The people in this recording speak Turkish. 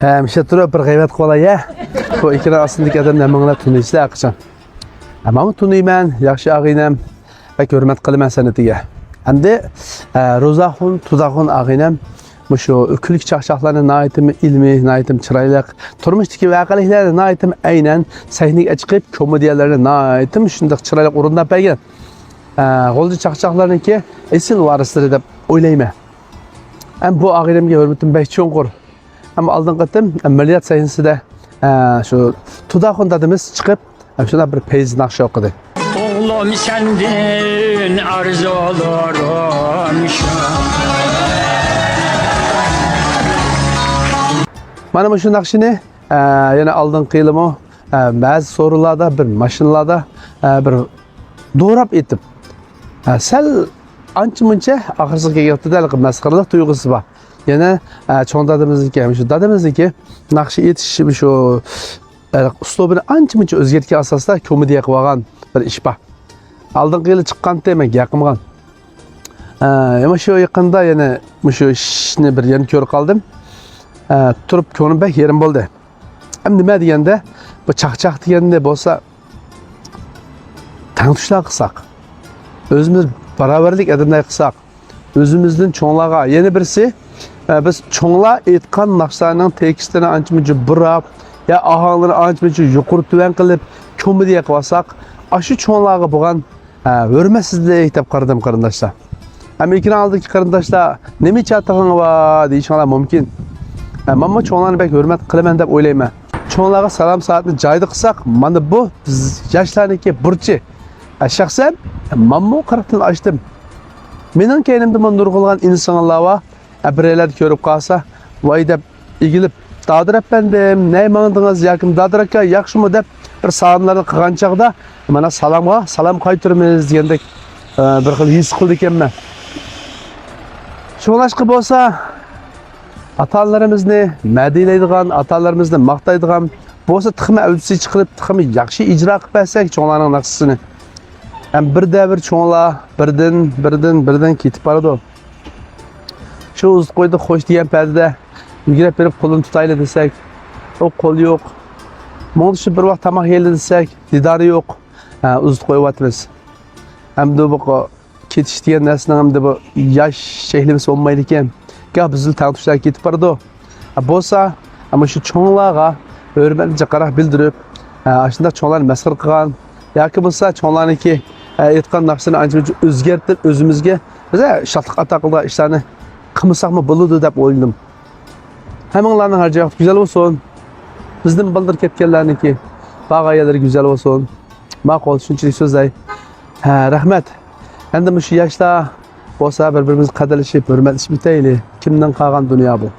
Hemşe durup bir gayret kolay ya. Bu ikili aslındaki adam nemangla tunuysa akşam. Ama tunuyman, yaxşı ağinem ve hürmet kılıman sanatiga. Hamda Rozaxun, Tuzaxun ağinem şu ökülük çaqçaqlarını naitim ilmi, naitim çıraylık, turmuşdaki vaqaliklarni naitim aynen sahniga chiqib komediyalarni naitim shundoq çıraylık o'rnab bergan. Qo'lchi chaqchaqlarniki esil varislari deb o'ylayman. Ham bu ağinemga hurmatim bek cho'nqur. Ama aldığım qatim ameliyat sayısında şu Tuzaxun dadimiz çıkıp şuna bir peyz nakşı okudu. Oğlum sendin arzu olurum Bana şu nakşını yine aldığım kıyılımı bazı sorularda bir maşinlarda bir doğrap ettim. Sel anca mınca ahırsız geldi de meskarlık duygusu var. Yine çoğun dadımızdaki, şu dadımızdaki nakşı yetişimi şu uslubunu anca mınca özgertki asasda komediya kıvagan bir iş var. Aldın kıyılı çıkan demek yakıngan. Ama şu yakında yine şu işini bir yerini körü kaldım. Turup könüm bek yerim oldu. Hem nime diyende bu çakçak diyende bolsa tanışlar kısak. Özümüz beraberlik edinler kısak. Özümüzün çoğunlağa yeni birisi biz çoğunla etkan nakşlarının tekstini ançımıcı bırak ya ahangları ançımıcı yukarı tüven kılıp komediya kıvasak aşı çoğunlağa buğan örmesizliğe hitap kardım karındaşlar. Hem ikini aldık karındaşlar ne mi çatağın var deyişanlar mümkün. Ama çoğunlarını bek hürmet kılımen dep oylayma. Çoğunlağa salam saatini caydı kısak bana bu yaşlarındaki burçı. Şahsen mamma karakterini açtım. Menin kendimde ben nurgulgan insanlar var. Bireyler körüp kalsa vay dep ilgilip dadırap bendim ne mandınız yakın dadıraka yakşı mı dep bir salamlarını kıgan çağda bana salam kaytırmız diyendek bir xil his kıldı ekenmen. Şolaşkı bolsa atalarımızı mədiyələydiğən, atalarımızı maqtaydiğən bolsa tıxımı ölçüsü çıqırıb tıxımı yaxşı icra qıb bəsək çoğların naqsısını. Hem bir devir çoğunlar birden ketip baradı. Şu uz koydu hoş diyen perdede yügürep verip kolunu tutayla desek o kol yok. Moluşu bir vaxt tamaq yeli desek didarı yok. Uz koyup atımız. Hem de bu ketiş diyen nesine hem de bu yaş şehlimiz olmaydı iken gah bizil tanıtışlar ketip baradı. Bolsa ama şu çoğunluğa hürmetlice qaraq bildirip aşında çoğunlar mesir qıgan yoki bo'lsa çoğunlarniki aytgan narsani ancha o'zgartirib o'zimizga biza shatliq ataqilda ishlarni qilmasaqmi bo'ladi deb o'yladim. Hammanglarning har joyi güzel bo'lsin. Bizning bildirib ketganlarniki bag'oyalari güzel bo'lsin. Ma'qul shunchalik so'zlay. Rahmat. Endi shu yoshlar bo'lsa bir-birimizni qadrlashib, hurmatlashib bitaylik. Kimdan qolgan dunyo bu?